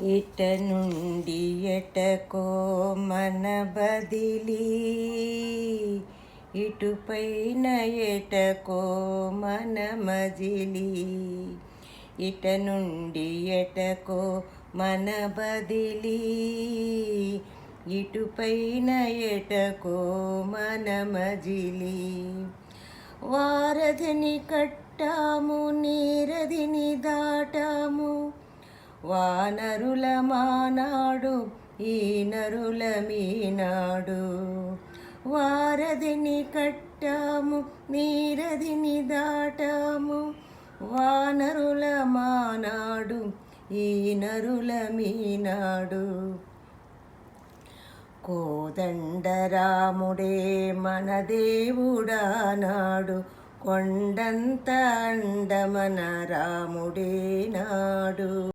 ఇట నుండి ఎటకో మన బదిలీ, ఇటుపైన ఎటకో మన మజిలీ. ఇట నుండి ఎటకో మన బదిలీ, ఇటుపైన ఎటకో మన మజిలీ. వారధిని కట్టాము, నీరధిని దాటాము, వానరుల మానాడు ఈ నరుల మీనాడు. వారధిని కట్టాము, నీరధిని దాటాము, వానరుల మానాడు ఈ నరుల మీనాడు. కోదండరాముడే మన దేవుడానాడు, కొండంత అండమన రాముడే నాడు.